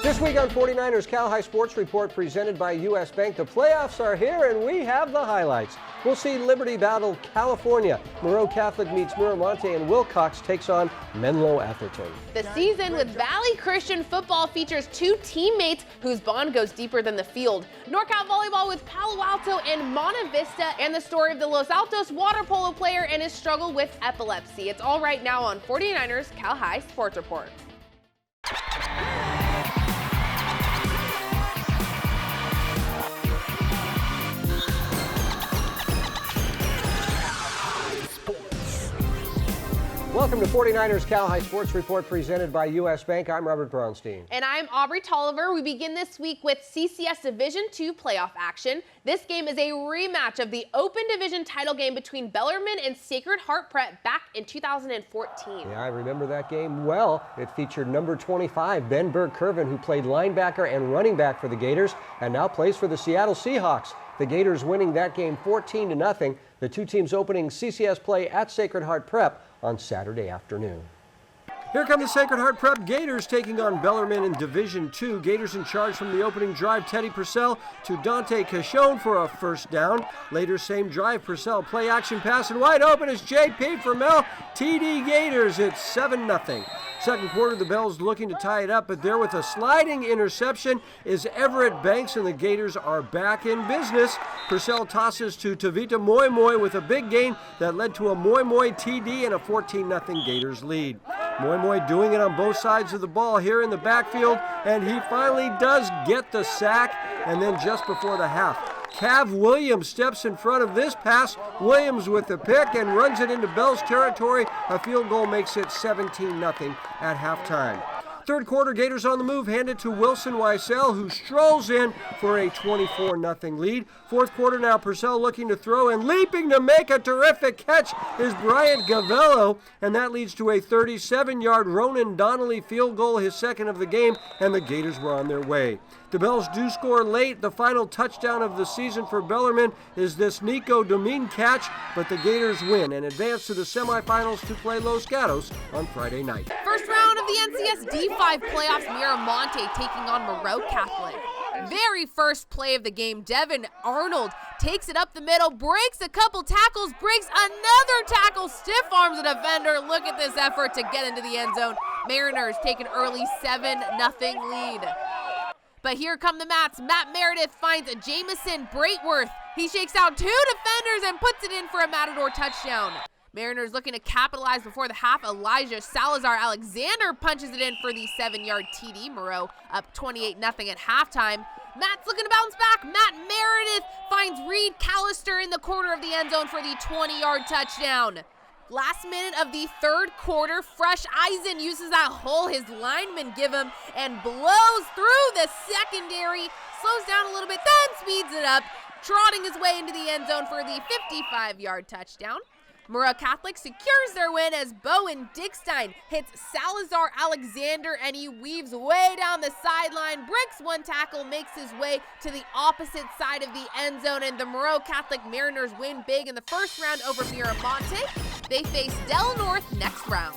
This week on 49ers Cal High Sports Report presented by U.S. Bank, the playoffs are here and we have the highlights. We'll see Liberty battle California. Moreau Catholic meets Miramonte and Wilcox takes on Menlo Atherton. The season with Valley Christian football features two teammates whose bond goes deeper than the field. NorCal Volleyball with Palo Alto and Monte Vista, and the story of the Los Altos water polo player and his struggle with epilepsy. It's all right now on 49ers Cal High Sports Report. Welcome to 49ers Cal High Sports Report presented by U.S. Bank. I'm Robert Braunstein. And I'm Aubrey Tolliver. We begin this week with CCS Division II playoff action. This game is a rematch of the Open Division title game between Bellarmine and Sacred Heart Prep back in 2014. Yeah, I remember that game well. It featured number 25, Ben Burke-Curvin, who played linebacker and running back for the Gators and now plays for the Seattle Seahawks. The Gators winning that game 14-0. The two teams opening CCS play at Sacred Heart Prep on Saturday afternoon. Here come the Sacred Heart Prep Gators taking on Bellarmine in Division II. Gators in charge from the opening drive. Teddy Purcell to Dante Cachone for a first down. Later, same drive, Purcell play action pass and wide open is JP for Mel. TD Gators, it's 7-0. Second quarter, the Bells looking to tie it up, but there with a sliding interception is Everett Banks, and the Gators are back in business. Purcell tosses to Tavita Moy Moy with a big gain that led to a Moy Moy TD and a 14-0 Gators lead. Moy Moy doing it on both sides of the ball here in the backfield, and he finally does get the sack. And then just before the half, Cav Williams steps in front of this pass. Williams with the pick and runs it into Bell's territory. A field goal makes it 17-0 at halftime. Third quarter, Gators on the move, handed to Wilson Weissel, who strolls in for a 24-0 lead. Fourth quarter now, Purcell looking to throw and leaping to make a terrific catch is Bryant Gavello, and that leads to a 37-yard Ronan Donnelly field goal, his second of the game, and the Gators were on their way. The Bells do score late. The final touchdown of the season for Bellarmine is this Nico Domin catch, but the Gators win and advance to the semifinals to play Los Gatos on Friday night. First round of the NCS D5 playoffs, Miramonte taking on Moreau Catholic. Very first play of the game, Devin Arnold takes it up the middle, breaks a couple tackles, breaks another tackle, stiff arms a defender. Look at this effort to get into the end zone. Mariners take an early 7-0 lead. But here come the Mats. Matt Meredith finds Jamison Braitworth. He shakes out two defenders and puts it in for a Matador touchdown. Mariners looking to capitalize before the half. Elijah Salazar-Alexander punches it in for the 7-yard TD. Moreau up 28-0 at halftime. Matt's looking to bounce back. Matt Meredith finds Reed Callister in the corner of the end zone for the 20-yard touchdown. Last minute of the third quarter, Fresh Eisen uses that hole his linemen give him and blows through the secondary, slows down a little bit, then speeds it up, trotting his way into the end zone for the 55-yard touchdown. Moreau Catholic secures their win as Bowen Dickstein hits Salazar-Alexander and he weaves way down the sideline, breaks one tackle, makes his way to the opposite side of the end zone, and the Moreau Catholic Mariners win big in the first round over Miramonte. They face Del North next round.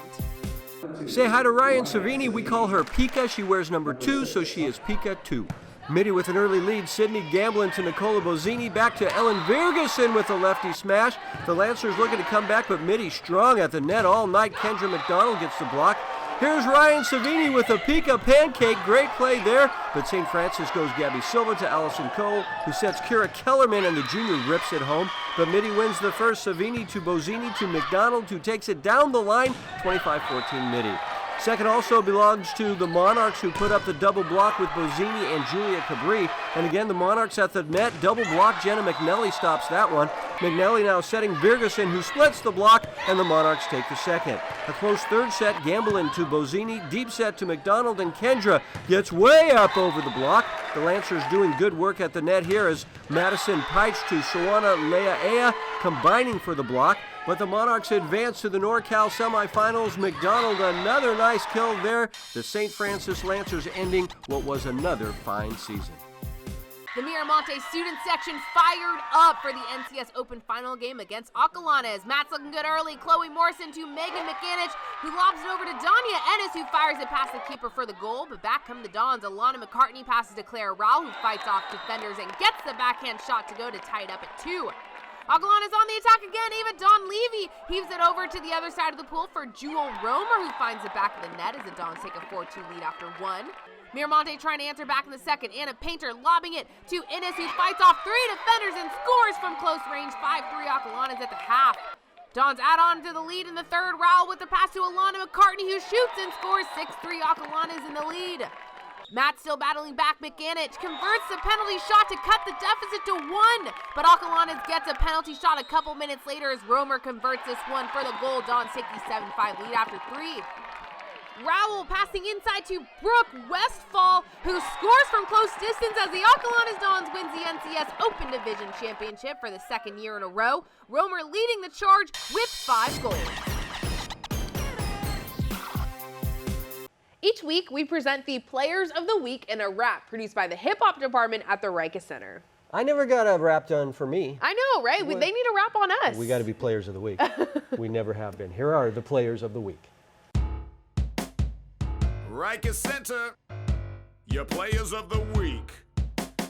Say hi to Ryan Savini. We call her Pika. She wears number 2, so she is Pika 2. Mitty with an early lead. Sydney Gamblin to Nicola Bozzini. Back to Ellen Virgason with a lefty smash. The Lancers looking to come back, but Mitty strong at the net all night. Kendra McDonald gets the block. Here's Ryan Savini with a Pika pancake. Great play there, but St. Francis goes Gabby Silva to Allison Cole, who sets Kira Kellerman, and the junior rips it home. But Mitty wins the first. Savini to Bozzini to McDonald, who takes it down the line. 25-14 Mitty. Second also belongs to the Monarchs, who put up the double block with Bozzini and Julia Cabri. And again, the Monarchs at the net, double block. Jenna McNelly stops that one. McNelly now setting Virgason, who splits the block, and the Monarchs take the second. A close third set, Gamblin to Bozzini, deep set to McDonald, and Kendra gets way up over the block. The Lancers doing good work at the net here as Madison Peitz to Shawana Leaea, combining for the block. But the Monarchs advance to the NorCal semifinals. McDonald, another nice kill there. The St. Francis Lancers ending what was another fine season. The Miramonte student section fired up for the NCS Open final game against Acalanes. Matt's looking good early. Chloe Morrison to Megan McAnich, who lobs it over to Danya Ennis, who fires it past the keeper for the goal. But back come the Dons. Alana McCartney passes to Claire Rao, who fights off defenders and gets the backhand shot to go to tie it up at 2. Acalanes on the attack again. Ava Dawn Levy heaves it over to the other side of the pool for Jewel Romer, who finds the back of the net as the Dons take a 4-2 lead after 1. Miramonte trying to answer back in the second. Anna Painter lobbing it to Innes, who fights off 3 defenders and scores from close range. 5-3 Acalanes at the half. Dons add on to the lead in the third. Rowell with the pass to Alana McCartney, who shoots and scores. 6-3 Acalanes in the lead. Matt still battling back. McAnich converts the penalty shot to cut the deficit to 1. But Acalanes gets a penalty shot a couple minutes later as Romer converts this one for the goal. Dons take the 7-5 lead after 3. Rowell passing inside to Brooke Westfall, who scores from close distance as the Acalanes Dons wins the NCS Open Division Championship for the second year in a row. Romer leading the charge with 5 goals. Each week, we present the Players of the Week in a rap produced by the Hip Hop Department at the Rica Center. I never got a rap done for me. I know, right? They need a rap on us. We got to be Players of the Week. We never have been. Here are the Players of the Week. Rica Center, your Players of the Week.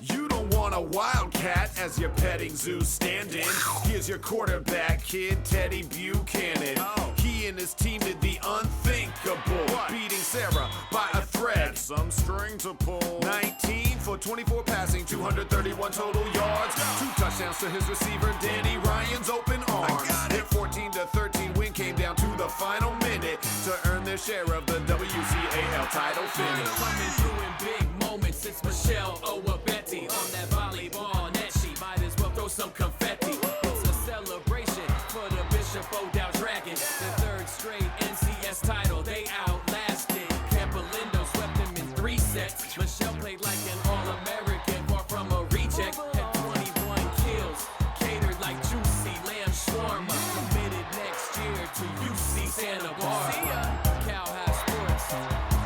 You don't want a wildcat as your petting zoo stand-in. Here's your quarterback kid, Teddy Buchanan. He and his team did the unthinkable, beating Sarah by a thread. Some string to pull. 19 for 24 passing, 231 total yards. 2 touchdowns to his receiver, Danny Ryan's open arms. Hit 14-13 win came down to the final minute to earn their share of the WCAL title finish. Coming through in big moments, it's Michelle Betty on that volleyball net. She might as well throw some confetti. It's a celebration for the Bishop O'Dowd Dragons. The 3rd straight NCS title, they outlasted. Campolindo swept them in 3 sets. Michelle played like an All-American, far from a reject. Had 21 kills, catered like juicy lamb shawarma. Committed next year to UC Santa Barbara. Cal High Sports,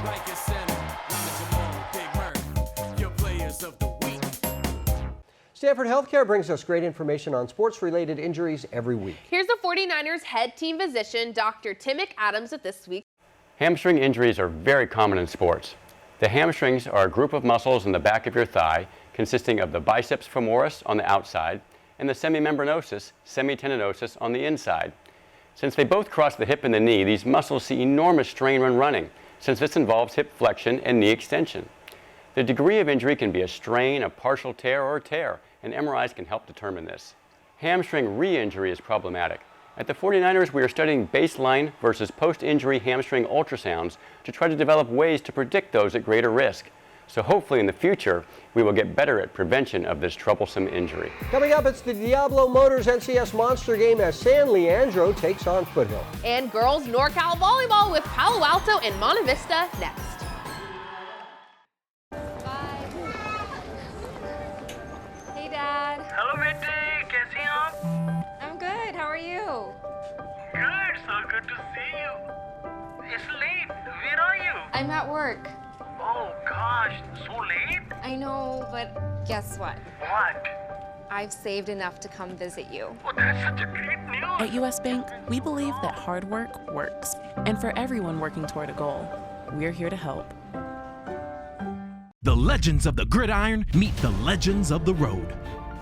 Rica Center, Lama Jamal, Big Murph, your Players of the Week. Stanford Healthcare brings us great information on sports-related injuries every week. Here's the 49ers head team physician, Dr. Tim McAdams, with this week. Hamstring injuries are very common in sports. The hamstrings are a group of muscles in the back of your thigh consisting of the biceps femoris on the outside and the semimembranosus, semitendinosus on the inside. Since they both cross the hip and the knee, these muscles see enormous strain when running, since this involves hip flexion and knee extension. The degree of injury can be a strain, a partial tear, or a tear, and MRIs can help determine this. Hamstring re-injury is problematic. At the 49ers, we are studying baseline versus post-injury hamstring ultrasounds to try to develop ways to predict those at greater risk. So hopefully in the future, we will get better at prevention of this troublesome injury. Coming up, it's the Diablo Motors NCS Monster Game as San Leandro takes on Foothill. And girls NorCal Volleyball with Palo Alto and Monte Vista next. Hey, Dad. Hello बेटे कैसी हैं आप? I'm good. How are you? Good, so good to see you. It's late. Where are you? I'm at work. Oh gosh, so late? I know, but guess what? What? I've saved enough to come visit you. Oh, that's such a great news. At US Bank, we believe that hard work works. And for everyone working toward a goal, we're here to help. The legends of the gridiron meet the legends of the road.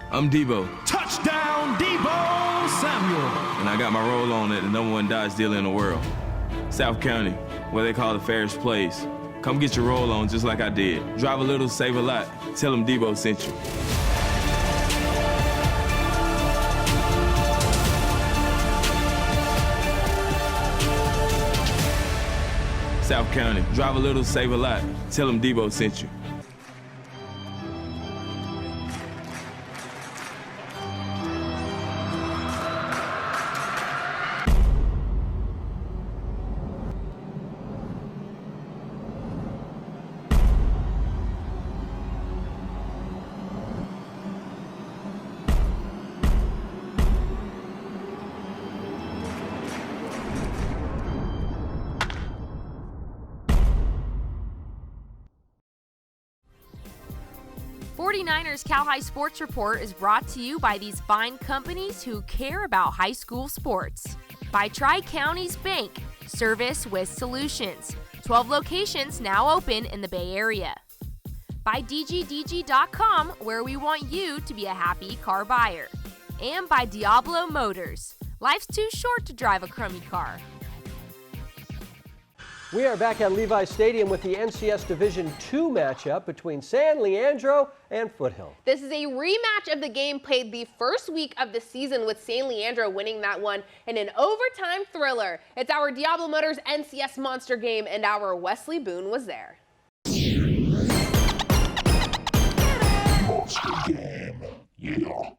I'm Debo. Touchdown, Debo Samuel. And I got my roll on at the #1 Dodge dealer in the world. South County, where they call the fairest place. Come get your roll on just like I did. Drive a little, save a lot. Tell them Debo sent you. South County, drive a little, save a lot. Tell them Debo sent you. 49ers Cal High Sports Report is brought to you by these fine companies who care about high school sports. By Tri-Counties Bank, service with solutions. 12 locations now open in the Bay Area. By DGDG.com, where we want you to be a happy car buyer. And by Diablo Motors. Life's too short to drive a crummy car. We are back at Levi Stadium with the NCS Division II matchup between San Leandro and Foothill. This is a rematch of the game played the first week of the season, with San Leandro winning that one in an overtime thriller. It's our Diablo Motors NCS Monster game, and our Wesley Boone was there. Monster game, yeah.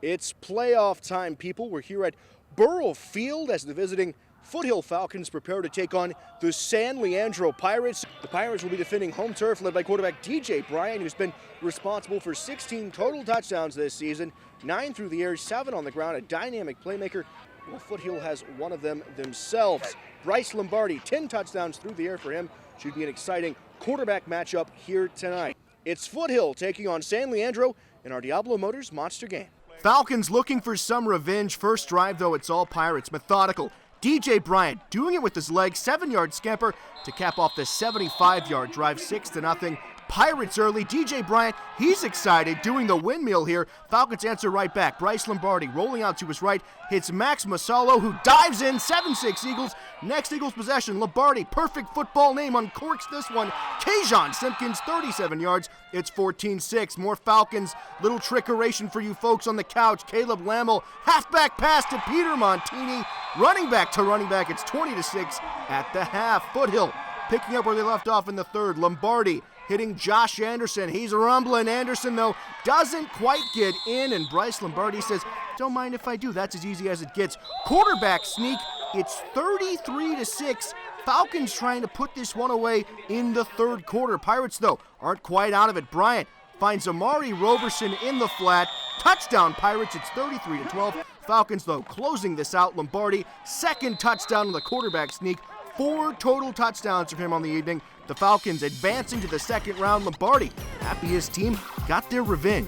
It's playoff time, people. We're here at Burrow Field as the visiting Foothill Falcons prepare to take on the San Leandro Pirates. The Pirates will be defending home turf, led by quarterback DJ Bryant, who's been responsible for 16 total touchdowns this season, 9 through the air, 7 on the ground, a dynamic playmaker. Well, Foothill has one of them themselves. Bryce Lombardi, 10 touchdowns through the air for him. Should be an exciting quarterback matchup here tonight. It's Foothill taking on San Leandro in our Diablo Motors Monster game. Falcons looking for some revenge. First drive, though, it's all Pirates. Methodical. DJ Bryant doing it with his legs, 7-yard scamper to cap off the 75-yard drive, 6-0. Pirates early. DJ Bryant, he's excited, doing the windmill here. Falcons answer right back. Bryce Lombardi rolling out to his right, hits Max Masalo, who dives in, 7-6 Eagles. Next Eagles possession, Lombardi, perfect football name, uncorks this one. Kajon Simpkins, 37 yards. It's 14-6. More Falcons. Little trickeration for you folks on the couch. Caleb Lammel, halfback pass to Peter Montini. Running back to running back. It's 20-6 at the half. Foothill picking up where they left off in the third. Lombardi hitting Josh Anderson. He's rumbling. Anderson, though, doesn't quite get in, and Bryce Lombardi says, don't mind if I do. That's as easy as it gets. Quarterback sneak. It's 33-6. Falcons trying to put this one away in the third quarter. Pirates, though, aren't quite out of it. Bryant finds Amari Roberson in the flat. Touchdown, Pirates. It's 33-12. Falcons, though, closing this out. Lombardi, second touchdown on the quarterback sneak. 4 total touchdowns for him on the evening. The Falcons advancing to the second round. Lombardi, happy his team got their revenge.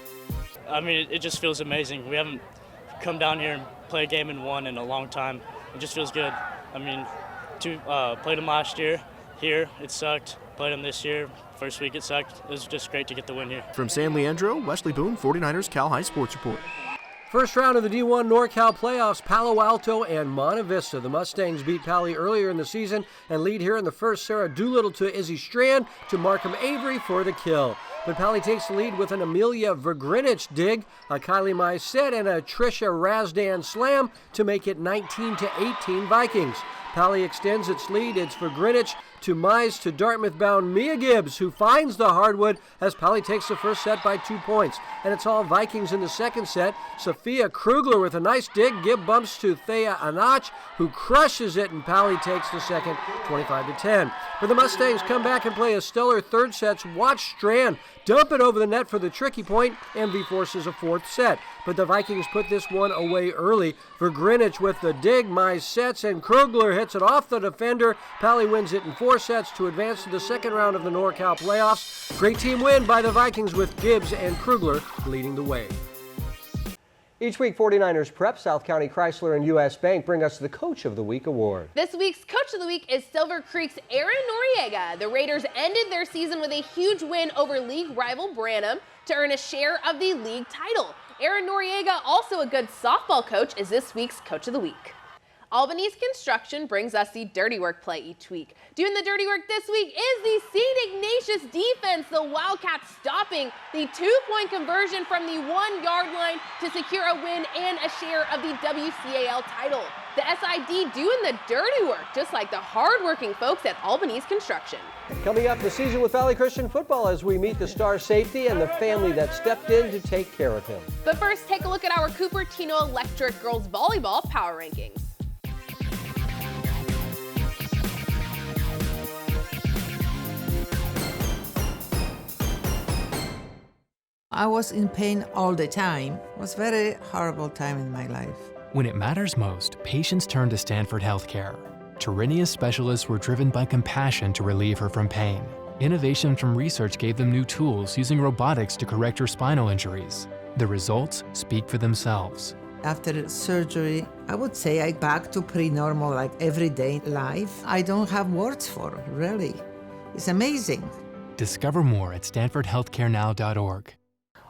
I mean, it just feels amazing. We haven't come down here and played a game and won in a long time. It just feels good. I mean, played them last year here. It sucked. Played them this year. First week it sucked. It was just great to get the win here. From San Leandro, Wesley Boone, 49ers Cal High Sports Report. First round of the D1 NorCal playoffs, Palo Alto and Monte Vista. The Mustangs beat Pali earlier in the season and lead here in the first. Sarah Doolittle to Izzy Strand to Markham Avery for the kill. But Pali takes the lead with an Amelia Vergrinich dig, a Kylie Myset, and a Trisha Razdan slam to make it 19-18 Vikings. Pali extends its lead. It's Vergrinich to Mize to Dartmouth-bound Mia Gibbs, who finds the hardwood as Pali takes the first set by 2 points. And it's all Vikings in the second set. Sophia Krugler with a nice dig. Gibb bumps to Thea Anach, who crushes it, and Pali takes the second 25-10. But the Mustangs come back and play a stellar third set. Watch Strand dump it over the net for the tricky point. MV forces a fourth set. But the Vikings put this one away early. Vergrinich with the dig. Mize sets, and Krugler hits it off the defender. Pali wins it in 4 sets to advance to the second round of the NorCal playoffs. Great team win by the Vikings with Gibbs and Krugler leading the way. Each week, 49ers Prep, South County Chrysler, and U.S. Bank bring us the Coach of the Week award. This week's Coach of the Week is Silver Creek's Aaron Noriega. The Raiders ended their season with a huge win over league rival Branham to earn a share of the league title. Aaron Noriega, also a good softball coach, is this week's Coach of the Week. Albany's Construction brings us the dirty work play each week. Doing the dirty work this week is the St. Ignatius defense. The Wildcats stopping the 2-point conversion from the 1-yard line to secure a win and a share of the WCAL title. The SID doing the dirty work, just like the hard-working folks at Albany's Construction. Coming up, the season with Valley Christian football as we meet the star safety and the family that stepped in to take care of him. But first, take a look at our Cupertino Electric Girls Volleyball Power Rankings. I was in pain all the time. It was a very horrible time in my life. When it matters most, patients turn to Stanford Healthcare. Torinia's specialists were driven by compassion to relieve her from pain. Innovation from research gave them new tools using robotics to correct her spinal injuries. The results speak for themselves. After surgery, I would say I'm back to pretty normal, like everyday life. I don't have words for it, really. It's amazing. Discover more at StanfordHealthcareNow.org.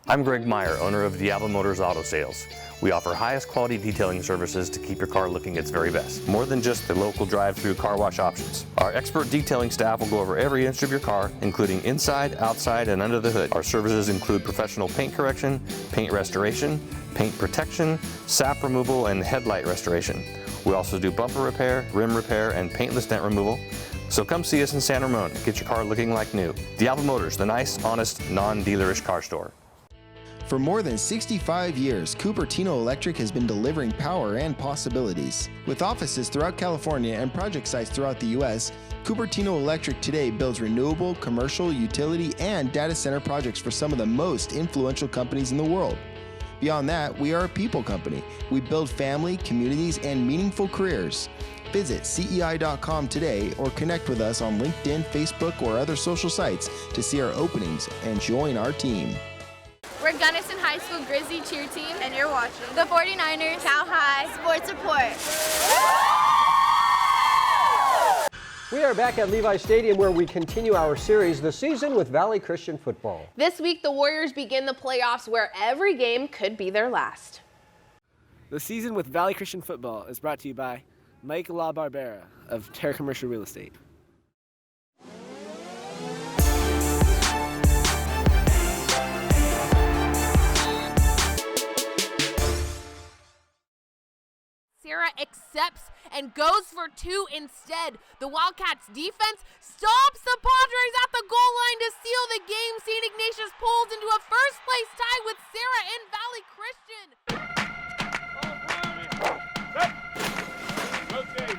I'm Greg Meyer, owner of Diablo Motors Auto Sales. We offer highest quality detailing services to keep your car looking its very best. More than just the local drive-through car wash options. Our expert detailing staff will go over every inch of your car, including inside, outside, and under the hood. Our services include professional paint correction, paint restoration, paint protection, sap removal, and headlight restoration. We also do bumper repair, rim repair, and paintless dent removal. So come see us in San Ramon and get your car looking like new. Diablo Motors, the nice, honest, non-dealerish car store. For more than 65 years, Cupertino Electric has been delivering power and possibilities. With offices throughout California and project sites throughout the U.S., Cupertino Electric today builds renewable, commercial, utility, and data center projects for some of the most influential companies in the world. Beyond that, we are a people company. We build family, communities, and meaningful careers. Visit CEI.com today or connect with us on LinkedIn, Facebook, or other social sites to see our openings and join our team. We're Gunnison High School Grizzly Cheer Team, and you're watching the 49ers Cal High Sports Report. We are back at Levi Stadium where we continue our series, The Season with Valley Christian Football. This week, the Warriors begin the playoffs where every game could be their last. The Season with Valley Christian Football is brought to you by Mike LaBarbera of Terra Commercial Real Estate. Sarah accepts and goes for two instead. The Wildcats defense stops the Padres at the goal line to seal the game. St. Ignatius pulls into a first place tie with Sarah and Valley Christian.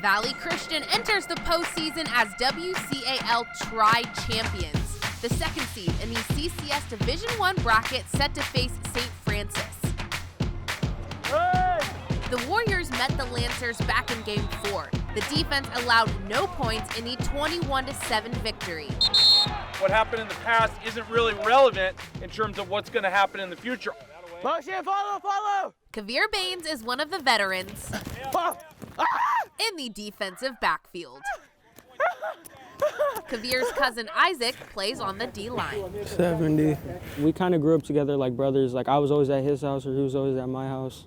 Valley Christian enters the postseason as WCAL Tri-Champions, the second seed in the CCS Division I bracket set to face St. Francis. The Warriors met the Lancers back in Game 4. The defense allowed no points in the 21-7 victory. What happened in the past isn't really relevant in terms of what's going to happen in the future. Motion, follow! Kavir Baines is one of the veterans in the defensive backfield. Kavir's cousin Isaac plays on the D-line. 70. We kind of grew up together like brothers. Like I was always at his house or he was always at my house.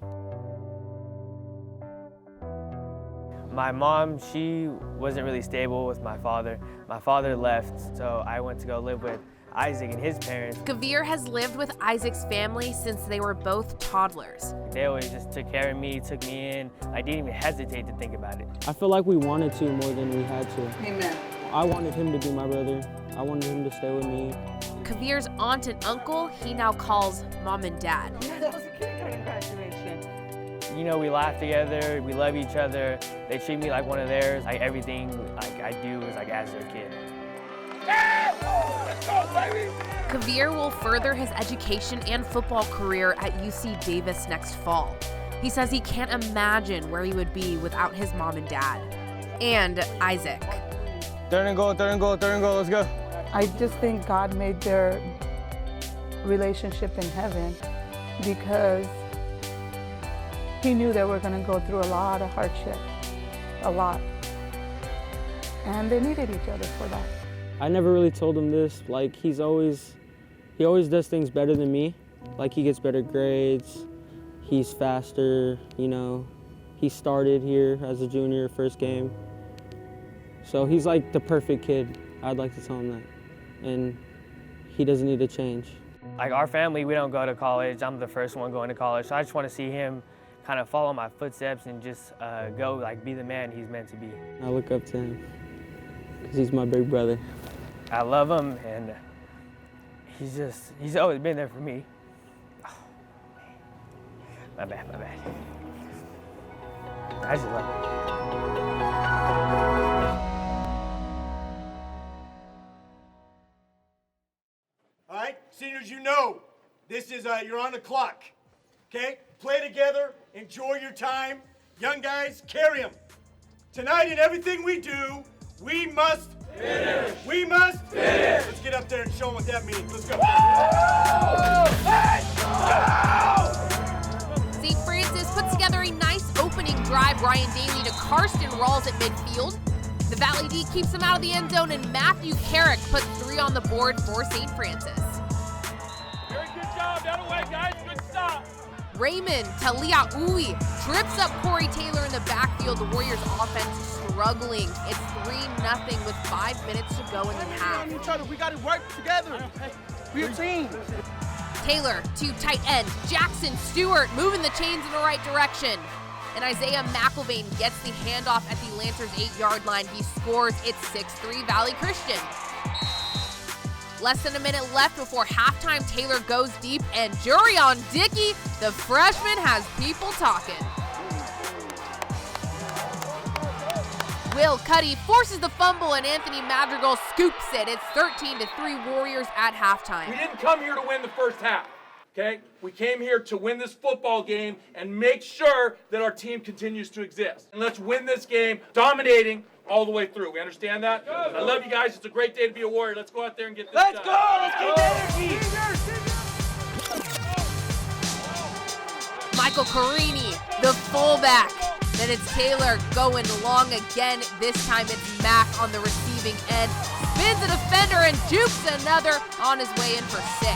My mom, she wasn't really stable with my father. My father left, so I went to go live with Isaac and his parents. Kavir has lived with Isaac's family since they were both toddlers. They always just took care of me, took me in. I didn't even hesitate to think about it. I feel like we wanted to more than we had to. Amen. I wanted him to be my brother. I wanted him to stay with me. Kavir's aunt and uncle, he now calls mom and dad. That was a kindergarten graduation. You know, we laugh together, we love each other. They treat me like one of theirs. Like everything like I do is like as their kid. Kavir will further his education and football career at UC Davis next fall. He says he can't imagine where he would be without his mom and dad. And Isaac. Third and goal, let's go. I just think God made their relationship in heaven because He knew they were going to go through a lot of hardship, a lot. And they needed each other for that. I never really told him this. Like he always does things better than me. Like he gets better grades, he's faster, you know. He started here as a junior, first game. So he's like the perfect kid. I'd like to tell him that. And he doesn't need to change. Like our family, we don't go to college. I'm the first one going to college. So I just want to see him kind of follow my footsteps and just go like be the man he's meant to be. I look up to him because he's my big brother. I love him and he's always been there for me. Oh, my bad. I just love him. All right, seniors, you know, this is, you're on the clock, okay? Play together, enjoy your time. Young guys, carry them. Tonight in everything we do, we must finish. We must finish. Let's get up there and show them what that means. Let's go. St. Francis puts together a nice opening drive. Ryan Daly to Karsten Rawls at midfield. The Valley D keeps him out of the end zone, and Matthew Carrick puts 3 on the board for St. Francis. Very good job. That away, guys. Good stop. Raymond Talia Ui trips up Corey Taylor in the backfield. The Warriors offense struggling. It's 3-0 with 5 minutes to go in the half. We got to work together. We're a team. Taylor to tight end. Jackson Stewart moving the chains in the right direction. And Isaiah McIlvain gets the handoff at the Lancers 8-yard line. He scores. It's 6-3 Valley Christian. Less than a minute left before halftime. Taylor goes deep, and Jurion Dickey, the freshman, has people talking. Will Cuddy forces the fumble, and Anthony Madrigal scoops it. It's 13-3 Warriors at halftime. We didn't come here to win the first half, okay? We came here to win this football game and make sure that our team continues to exist. And let's win this game dominating all the way through. We understand that? I love you guys. It's a great day to be a Warrior. Let's go out there and get this done. Let's go. Let's get the energy. Michael Carini, the fullback. Then it's Taylor going long again. This time it's Mack on the receiving end. Spins a defender and jukes another on his way in for 6.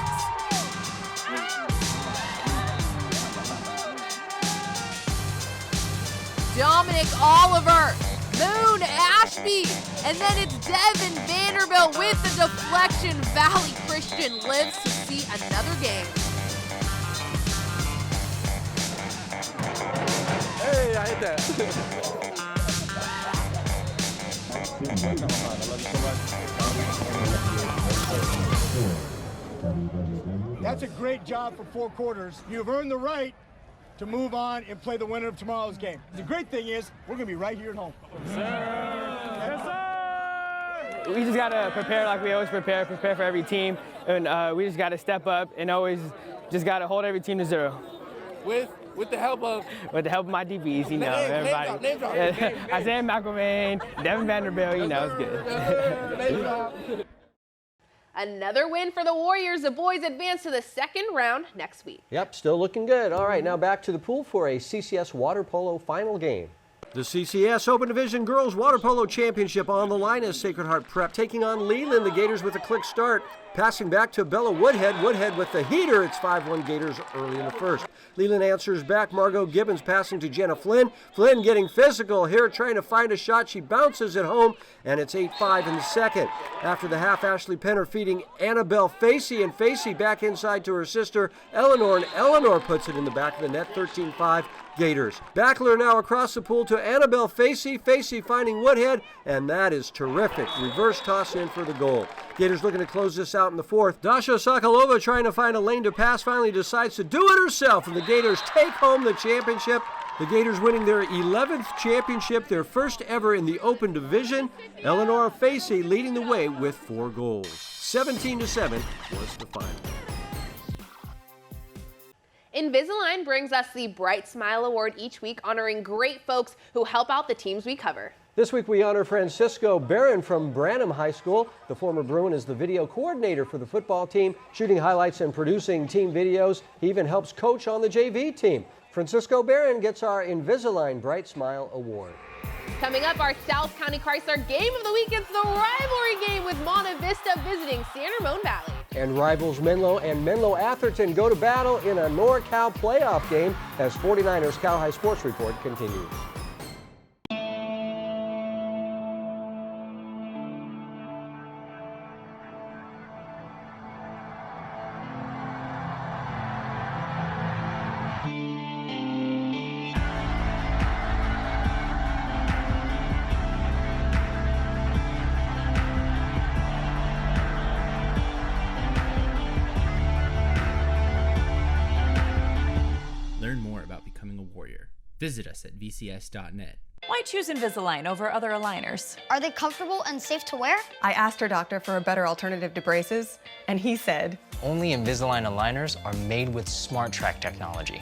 Dominic Oliver, Moon Ashby, and then it's Devin Vanderbilt with the deflection. Valley Christian lives to see another game. Hey, I hit that. That's a great job for 4 quarters. You've earned the right to move on and play the winner of tomorrow's game. The great thing is, we're going to be right here at home. We just got to prepare like we always prepare for every team, and we just got to step up and always just got to hold every team to 0. With the help of? With the help of my DBs, you know, everybody. Name drop. Isaiah McIlvain, Devin Vanderbilt, you know, it's good. Another win for the Warriors. The boys advance to the second round next week. Yep, still looking good. All right, now back to the pool for a CCS water polo final game. The CCS Open Division Girls Water Polo Championship on the line as Sacred Heart Prep taking on Leland. The Gators with a quick start. Passing back to Bella Woodhead. Woodhead with the heater. It's 5-1 Gators early in the first. Leland answers back. Margot Gibbons passing to Jenna Flynn. Flynn getting physical here, trying to find a shot. She bounces it home, and it's 8-5 in the second. After the half, Ashley Penner feeding Annabelle Facey, and Facey back inside to her sister Eleanor, and Eleanor puts it in the back of the net, 13-5 Gators. Backler now across the pool to Annabelle Facey. Facey finding Woodhead, and that is terrific. Reverse toss in for the goal. Gators looking to close this out in the fourth. Dasha Sokolova trying to find a lane to pass, finally decides to do it herself, and the Gators take home the championship. The Gators winning their 11th championship, their first ever in the Open Division. Eleanor Facey leading the way with 4 goals. 17-7 was the final. Invisalign brings us the Bright Smile Award each week, honoring great folks who help out the teams we cover. This week we honor Francisco Barron from Branham High School. The former Bruin is the video coordinator for the football team, shooting highlights and producing team videos. He even helps coach on the JV team. Francisco Barron gets our Invisalign Bright Smile Award. Coming up, our South County Chrysler Game of the Week. It's the rivalry game with Monte Vista visiting San Ramon Valley. And rivals Menlo and Menlo Atherton go to battle in a NorCal playoff game as 49ers Cal High Sports Report continues. Learn more about becoming a warrior. Visit us at vcs.net. Why choose Invisalign over other aligners? Are they comfortable and safe to wear? I asked her doctor for a better alternative to braces, and he said, only Invisalign aligners are made with SmartTrack technology.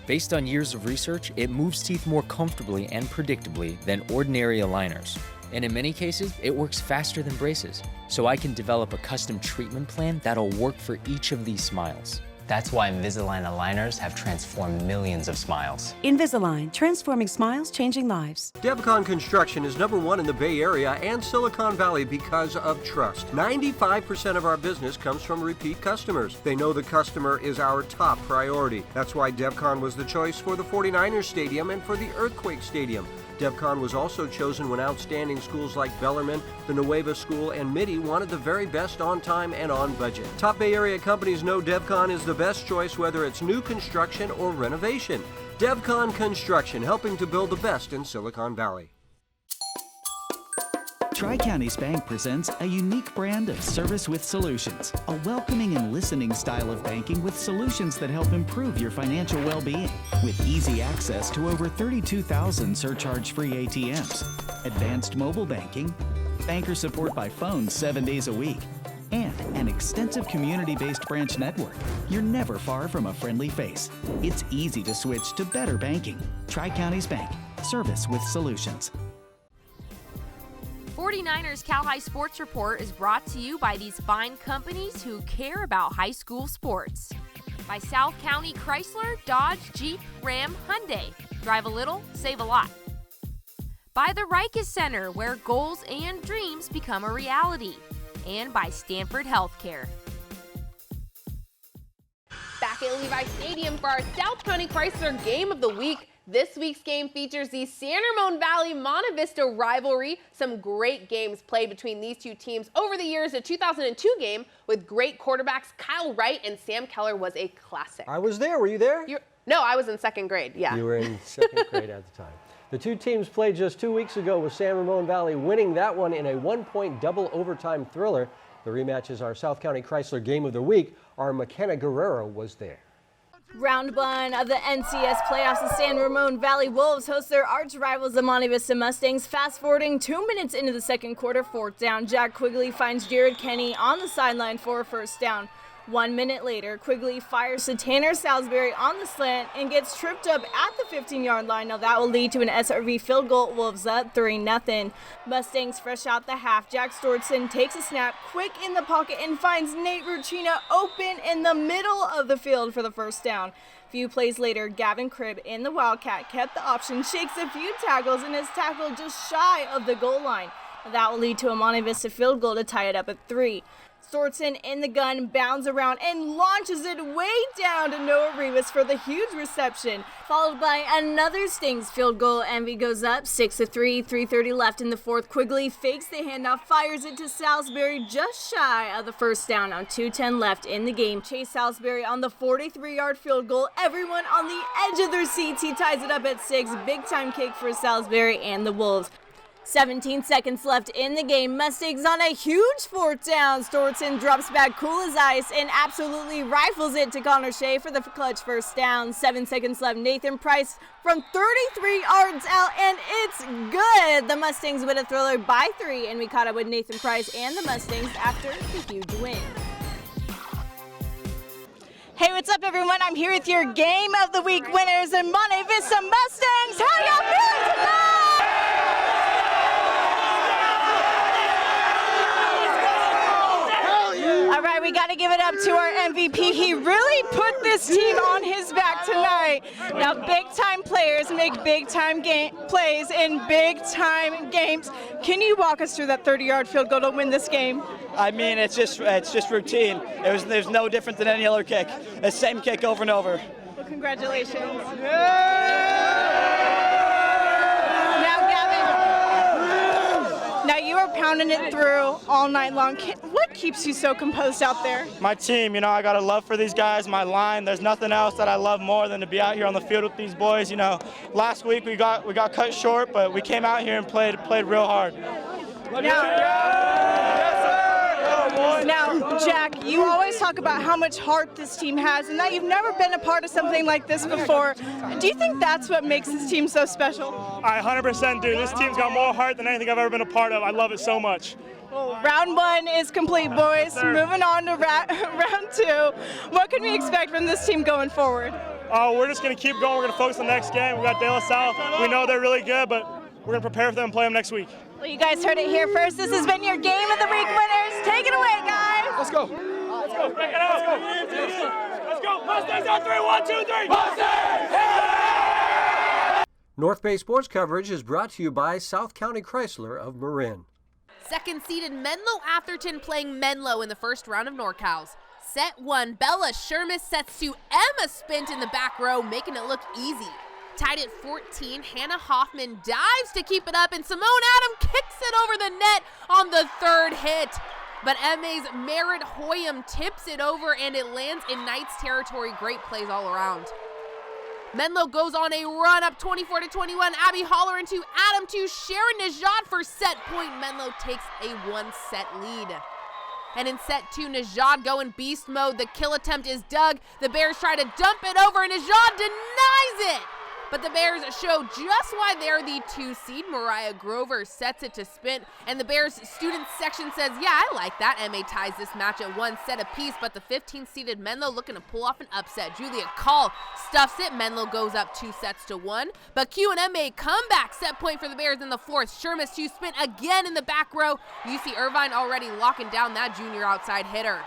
Based on years of research, it moves teeth more comfortably and predictably than ordinary aligners. And in many cases, it works faster than braces. So I can develop a custom treatment plan that'll work for each of these smiles. That's why Invisalign aligners have transformed millions of smiles. Invisalign, transforming smiles, changing lives. Devcon Construction is #1 in the Bay Area and Silicon Valley because of trust. 95% of our business comes from repeat customers. They know the customer is our top priority. That's why Devcon was the choice for the 49ers Stadium and for the Earthquake Stadium. Devcon was also chosen when outstanding schools like Bellarmine, the Nueva School, and Mitty wanted the very best on time and on budget. Top Bay Area companies know Devcon is the best choice whether it's new construction or renovation. Devcon Construction, helping to build the best in Silicon Valley. Tri-Counties Bank presents a unique brand of service with solutions, a welcoming and listening style of banking with solutions that help improve your financial well-being. With easy access to over 32,000 surcharge-free ATMs, advanced mobile banking, banker support by phone 7 days a week, and an extensive community-based branch network, you're never far from a friendly face. It's easy to switch to better banking. Tri-Counties Bank, service with solutions. 49ers Cal High Sports Report is brought to you by these fine companies who care about high school sports. By South County Chrysler, Dodge, Jeep, Ram, Hyundai. Drive a little, save a lot. By the Rikes Center, where goals and dreams become a reality. And by Stanford Healthcare. Back at Levi Stadium for our South County Chrysler Game of the Week. This week's game features the San Ramon Valley-Monte Vista rivalry. Some great games played between these two teams over the years. A 2002 game with great quarterbacks Kyle Wright and Sam Keller was a classic. I was there. Were you there? No, I was in second grade, yeah. You were in second grade at the time. The two teams played just 2 weeks ago with San Ramon Valley winning that one in a 1-point double overtime thriller. The rematch is our South County Chrysler Game of the Week. Our McKenna Guerrero was there. Round 1 of the NCS playoffs, the San Ramon Valley Wolves host their arch rivals, the Monte Vista Mustangs. Fast forwarding 2 minutes into the second quarter, 4th down. Jack Quigley finds Jared Kenny on the sideline for a first down. 1 minute later, Quigley fires to Tanner Salisbury on the slant and gets tripped up at the 15-yard line. Now that will lead to an SRV field goal. Wolves up 3-0. Mustangs fresh out the half. Jack Stortson takes a snap quick in the pocket and finds Nate Ruchina open in the middle of the field for the first down. Few plays later, Gavin Cribb in the Wildcat kept the option, shakes a few tackles, and is tackled just shy of the goal line. That will lead to a Monte Vista field goal to tie it up at 3. Stortson in the gun, bounds around and launches it way down to Noah Rivas for the huge reception, followed by another Stings field goal. Envy goes up 6-3, 3:30 left in the fourth. Quigley fakes the handoff, fires it to Salisbury just shy of the first down on 2:10 left in the game. Chase Salisbury on the 43-yard field goal. Everyone on the edge of their seats. He ties it up at 6. Big time kick for Salisbury and the Wolves. 17 seconds left in the game. Mustangs on a huge 4th down. Stortson drops back cool as ice and absolutely rifles it to Connor Shea for the clutch first down. 7 seconds left. Nathan Price from 33 yards out, and it's good. The Mustangs win a thriller by 3, and we caught up with Nathan Price and the Mustangs after the huge win. Hey, what's up, everyone? I'm here with your Game of the Week winners, the Monte Vista Mustangs. How y'all feeling tonight? All right, we got to give it up to our MVP. He really put this team on his back tonight. Now, big-time players make big-time plays in big-time games. Can you walk us through that 30-yard field goal to win this game? I mean, it's just routine. There's no different than any other kick. The same kick over and over. Well, congratulations. Now, you are pounding it through all night long. What keeps you so composed out there? My team, I got a love for these guys, my line. There's nothing else that I love more than to be out here on the field with these boys. Last week we got cut short, but we came out here and played real hard. Now, Jack, you always talk about how much heart this team has and that you've never been a part of something like this before. Do you think that's what makes this team so special? I 100% do. This team's got more heart than anything I've ever been a part of. I love it so much. Well, round 1 is complete, boys. Moving on to round 2. What can we expect from this team going forward? We're just going to keep going. We're going to focus on the next game. We got De La Salle. We know they're really good, but we're going to prepare for them and play them next week. Well, you guys heard it here first. This has been your Game of the Week winners. Take it away, guys. Let's go. Let's go. Break it out. Let's go. Mustangs on 3. 1, 2, 3. Mustangs! North Bay Sports coverage is brought to you by South County Chrysler of Marin. Second-seeded Menlo Atherton playing Menlo in the first round of NorCal's. Set 1, Bella Shermis sets to Emma Spint in the back row, making it look easy. Tied at 14, Hannah Hoffman dives to keep it up, and Simone Adam kicks it over the net on the third hit. But MA's Merritt Hoyam tips it over, and it lands in Knights territory. Great plays all around. Menlo goes on a run up 24-21. Abby Holler into Adam to Sharon Najad for set point. Menlo takes a 1-set lead. And in set 2, Najad going beast mode. The kill attempt is dug. The Bears try to dump it over, and Najad denies it. But the Bears show just why they're the 2 seed. Mariah Grover sets it to Spint, and the Bears student section says, yeah, I like that. MA ties this match at 1 set apiece, but the 15th-seeded Menlo looking to pull off an upset. Julia Call stuffs it. Menlo goes up 2-1, but Q and MA come back. Set point for the Bears in the 4th. Shermis to Spint again in the back row. UC Irvine already locking down that junior outside hitter.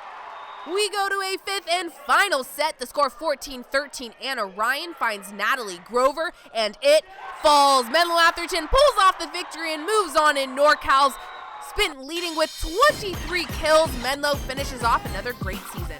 We go to a 5th and final set. The score 14-13. Anna Ryan finds Natalie Grover, and it falls. Menlo Atherton pulls off the victory and moves on in NorCal's. Spint leading with 23 kills. Menlo finishes off another great season.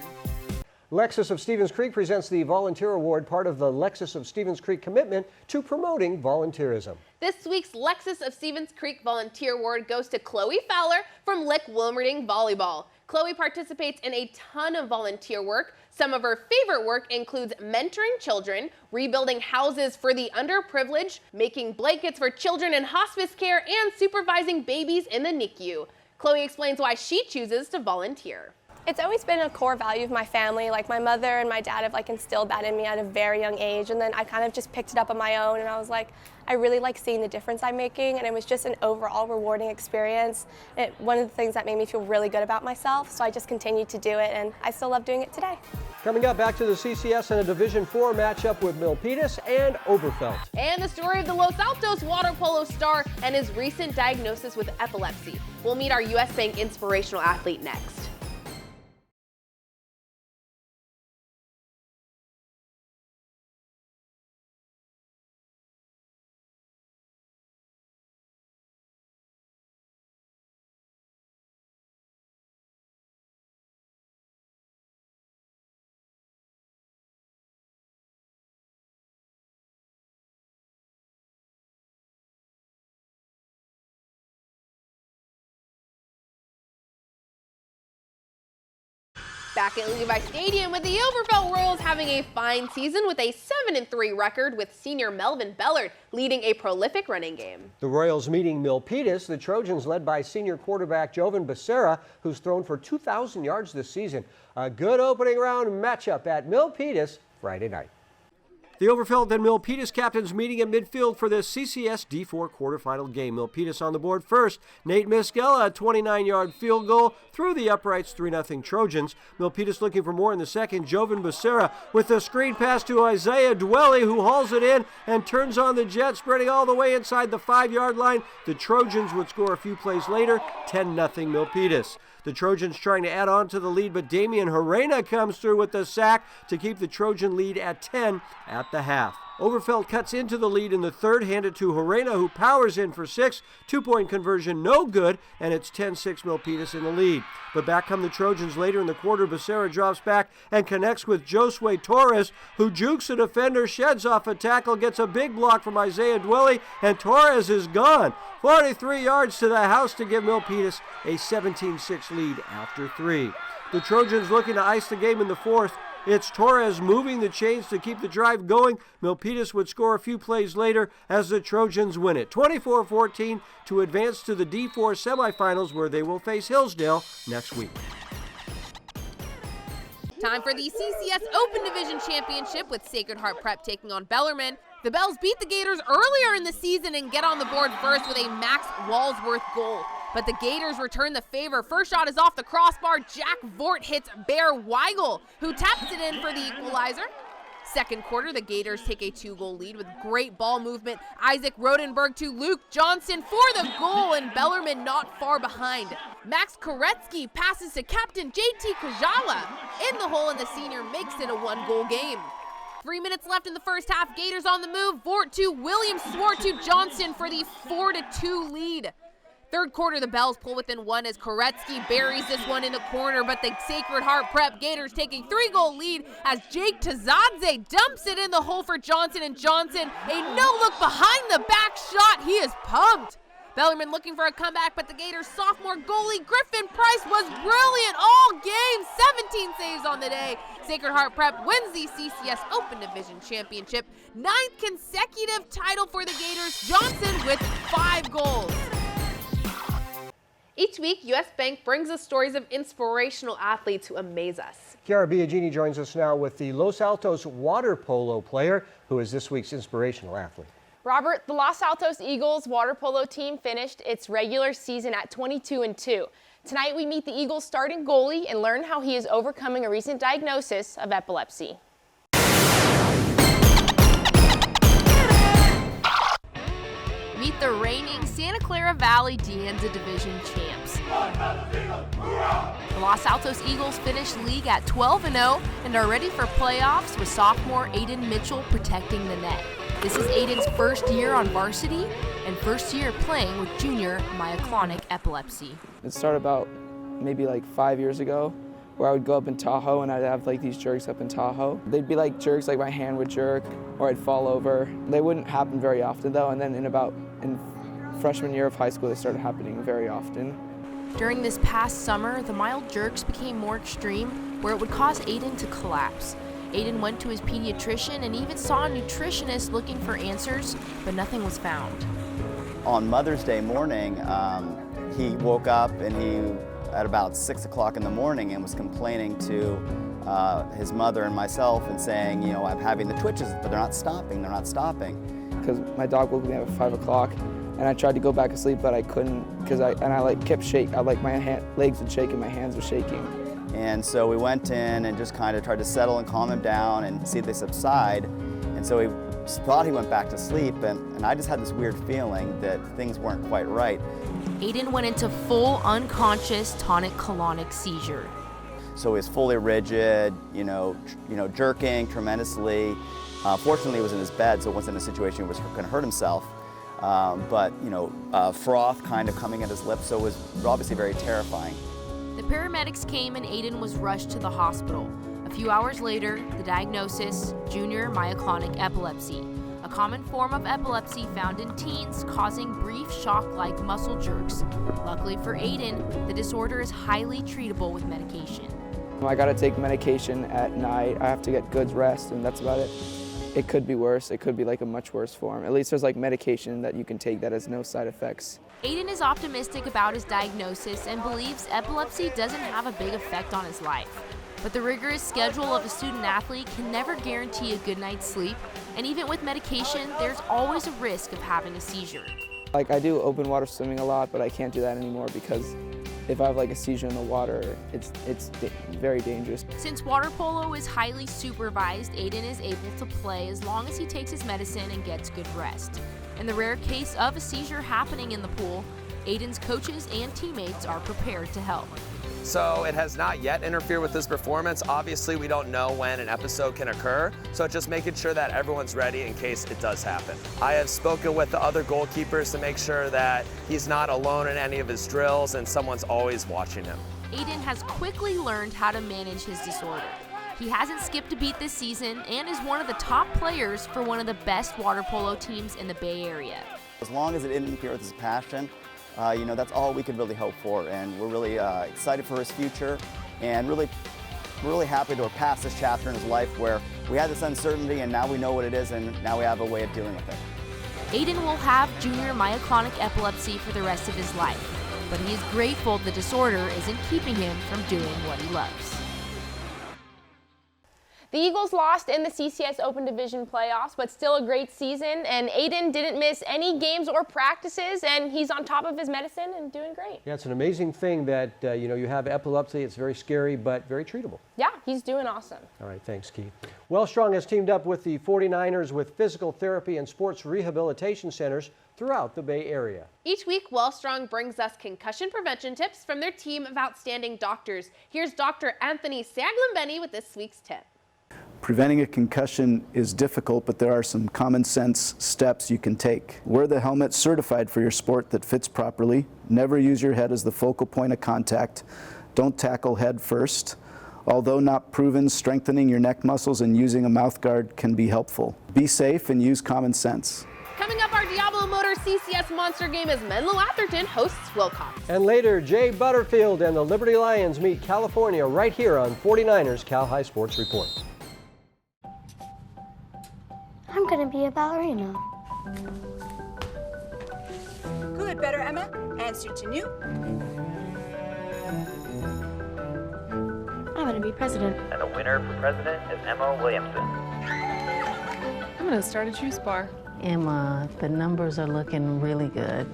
Lexus of Stevens Creek presents the Volunteer Award, part of the Lexus of Stevens Creek commitment to promoting volunteerism. This week's Lexus of Stevens Creek Volunteer Award goes to Chloe Fowler from Lick Wilmerding Volleyball. Chloe participates in a ton of volunteer work. Some of her favorite work includes mentoring children, rebuilding houses for the underprivileged, making blankets for children in hospice care, and supervising babies in the NICU. Chloe explains why she chooses to volunteer. It's always been a core value of my family. Like, my mother and my dad have instilled that in me at a very young age, and then I kind of just picked it up on my own, and I was like, I really like seeing the difference I'm making, and it was just an overall rewarding experience. One of the things that made me feel really good about myself, so I just continued to do it, and I still love doing it today. Coming up, back to the CCS and a Division IV matchup with Milpitas and Oberfeld. And the story of the Los Altos water polo star and his recent diagnosis with epilepsy. We'll meet our U.S. Bank Inspirational athlete next. Back at Levi Stadium with the Oberfeld Royals having a fine season with a 7-3 record, with senior Melvin Bellard leading a prolific running game. The Royals meeting Milpitas, the Trojans led by senior quarterback Jovan Becerra, who's thrown for 2,000 yards this season. A good opening round matchup at Milpitas Friday night. The Oberfeld and Milpitas captains meeting at midfield for the CCS D4 quarterfinal game. Milpitas on the board first. Nate Miskella, a 29-yard field goal through the uprights, 3-0 Trojans. Milpitas looking for more in the second. Jovan Becerra with the screen pass to Isaiah Dwelly, who hauls it in and turns on the jet, spreading all the way inside the 5-yard line. The Trojans would score a few plays later, 10-0 Milpitas. The Trojans trying to add on to the lead, but Damian Herrera comes through with the sack to keep the Trojan lead at 10 at the half. Oberfeld cuts into the lead in the third, handed to Herrera, who powers in for 6. 2-point conversion, no good, and it's 10-6 Milpitas in the lead. But back come the Trojans later in the quarter. Becerra drops back and connects with Josue Torres, who jukes a defender, sheds off a tackle, gets a big block from Isaiah Dwelly, and Torres is gone. 43 yards to the house to give Milpitas a 17-6 lead after 3. The Trojans looking to ice the game in the fourth. It's Torres moving the chains to keep the drive going. Milpitas would score a few plays later as the Trojans win it, 24-14, to advance to the D4 semifinals, where they will face Hillsdale next week. Time for the CCS Open Division Championship, with Sacred Heart Prep taking on Bellarmine. The Bells beat the Gators earlier in the season and get on the board first with a Max Walsworth goal. But the Gators return the favor. First shot is off the crossbar. Jack Vort hits Bear Weigel, who taps it in for the equalizer. Second quarter, the Gators take a 2-goal lead with great ball movement. Isaac Rodenberg to Luke Johnson for the goal, and Bellarmine not far behind. Max Koretsky passes to captain JT Kajala in the hole, and the senior makes it a 1-goal game. 3 minutes left in the first half. Gators on the move. Vort to Williams, Swart to Johnson for the 4-2 lead. Third quarter, the Bells pull within 1 as Koretsky buries this one in the corner, but the Sacred Heart Prep Gators take a 3-goal lead as Jake Tazadze dumps it in the hole for Johnson, and Johnson, a no-look behind the back shot. He is pumped. Bellarmine looking for a comeback, but the Gators sophomore goalie Griffin Price was brilliant all game. 17 saves on the day. Sacred Heart Prep wins the CCS Open Division Championship. 9th consecutive title for the Gators. Johnson with 5 goals. Each week, U.S. Bank brings us stories of inspirational athletes who amaze us. Chiara Biagini joins us now with the Los Altos water polo player who is this week's inspirational athlete. Robert, the Los Altos Eagles water polo team finished its regular season at 22-2. Tonight we meet the Eagles starting goalie and learn how he is overcoming a recent diagnosis of epilepsy. Meet the reigning Santa Clara Valley De Anza Division champs. The Los Altos Eagles finished league at 12-0 and are ready for playoffs with sophomore Aiden Mitchell protecting the net. This is Aiden's first year on varsity and first year playing with junior myoclonic epilepsy. It started about maybe like 5 years ago, where I would go up in Tahoe and I'd have like these jerks up in Tahoe. They'd be like jerks, like my hand would jerk or I'd fall over. They wouldn't happen very often though, and then in freshman year of high school they started happening very often. During this past summer, the mild jerks became more extreme, where it would cause Aiden to collapse. Aiden went to his pediatrician and even saw a nutritionist looking for answers, but nothing was found. On Mother's Day morning, he woke up and he, at about 6 o'clock in the morning, and was complaining to his mother and myself and saying, you know, I'm having the twitches, but they're not stopping, Because my dog woke me up at 5 o'clock and I tried to go back to sleep, but I couldn't, because I kept shaking. My legs would shake and my hands were shaking. And so we went in and just kind of tried to settle and calm him down and see if they subside. And so he thought he went back to sleep, and I just had this weird feeling that things weren't quite right. Aiden went into full unconscious tonic-clonic seizure. So he was fully rigid, jerking tremendously. Fortunately, he was in his bed, so it wasn't a situation where he was going to hurt himself. But froth kind of coming at his lips, so it was obviously very terrifying. The paramedics came and Aiden was rushed to the hospital. A few hours later, the diagnosis, junior myoclonic epilepsy, a common form of epilepsy found in teens causing brief shock-like muscle jerks. Luckily for Aiden, the disorder is highly treatable with medication. I gotta take medication at night. I have to get good rest, and that's about it. It could be worse. It could be like a much worse form. At least there's like medication that you can take that has no side effects. Aiden is optimistic about his diagnosis and believes epilepsy doesn't have a big effect on his life. But the rigorous schedule of a student athlete can never guarantee a good night's sleep, and even with medication, there's always a risk of having a seizure. Like I do open water swimming a lot, but I can't do that anymore because if I have like a seizure in the water, it's very dangerous. Since water polo is highly supervised, Aiden is able to play as long as he takes his medicine and gets good rest. In the rare case of a seizure happening in the pool, Aiden's coaches and teammates are prepared to help. So it has not yet interfered with his performance. Obviously, we don't know when an episode can occur, so just making sure that everyone's ready in case it does happen. I have spoken with the other goalkeepers to make sure that he's not alone in any of his drills and someone's always watching him. Aiden has quickly learned how to manage his disorder. He hasn't skipped a beat this season and is one of the top players for one of the best water polo teams in the Bay Area. As long as it didn't interfere with his passion, that's all we could really hope for, and we're really excited for his future, and we're really happy to have passed this chapter in his life where we had this uncertainty and now we know what it is and now we have a way of dealing with it. Aiden will have junior myoclonic epilepsy for the rest of his life, but he is grateful the disorder isn't keeping him from doing what he loves. The Eagles lost in the CCS Open Division playoffs, but still a great season. And Aiden didn't miss any games or practices, and he's on top of his medicine and doing great. Yeah, it's an amazing thing that, you have epilepsy. It's very scary, but very treatable. Yeah, he's doing awesome. All right, thanks, Keith. Wellstrong has teamed up with the 49ers with physical therapy and sports rehabilitation centers throughout the Bay Area. Each week, Wellstrong brings us concussion prevention tips from their team of outstanding doctors. Here's Dr. Anthony Saglimbenny with this week's tip. Preventing a concussion is difficult, but there are some common sense steps you can take. Wear the helmet certified for your sport that fits properly. Never use your head as the focal point of contact. Don't tackle head first. Although not proven, strengthening your neck muscles and using a mouth guard can be helpful. Be safe and use common sense. Coming up, our Diablo Motors CCS Monster game as Menlo Atherton hosts Wilcox. And later, Jay Butterfield and the Liberty Lions meet California right here on 49ers Cal High Sports Report. I'm gonna be a ballerina. Good, better, Emma. Answer to new. I'm gonna be president. And the winner for president is Emma Williamson. I'm gonna start a juice bar. Emma, the numbers are looking really good.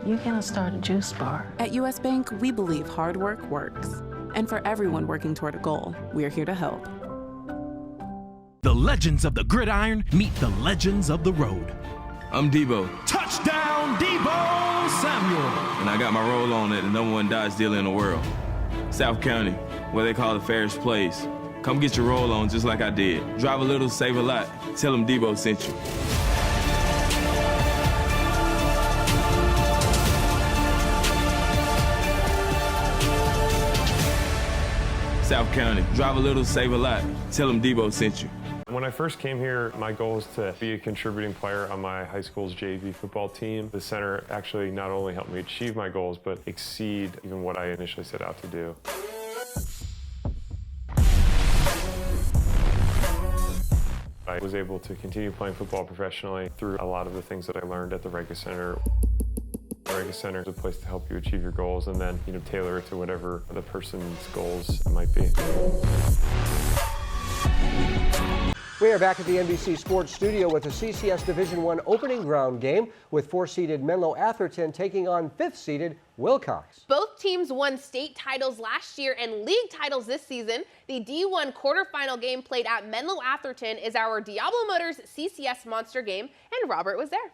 You're gonna start a juice bar. At US Bank, we believe hard work works. And for everyone working toward a goal, we're here to help. The legends of the gridiron meet the legends of the road. I'm Debo. Touchdown, Debo Samuel. And I got my roll on at the #1 Dodge dealer in the world. South County, where they call the fairest place. Come get your roll on just like I did. Drive a little, save a lot. Tell them Debo sent you. South County, drive a little, save a lot. Tell them Debo sent you. When I first came here, my goal was to be a contributing player on my high school's JV football team. The center actually not only helped me achieve my goals, but exceed even what I initially set out to do. I was able to continue playing football professionally through a lot of the things that I learned at the Rega Center. The Rega Center is a place to help you achieve your goals and then, tailor it to whatever the person's goals might be. We are back at the NBC Sports Studio with the CCS Division I opening ground game with 4-seeded Menlo Atherton taking on 5th-seeded Wilcox. Both teams won state titles last year and league titles this season. The D1 quarterfinal game played at Menlo Atherton is our Diablo Motors CCS Monster game, and Robert was there.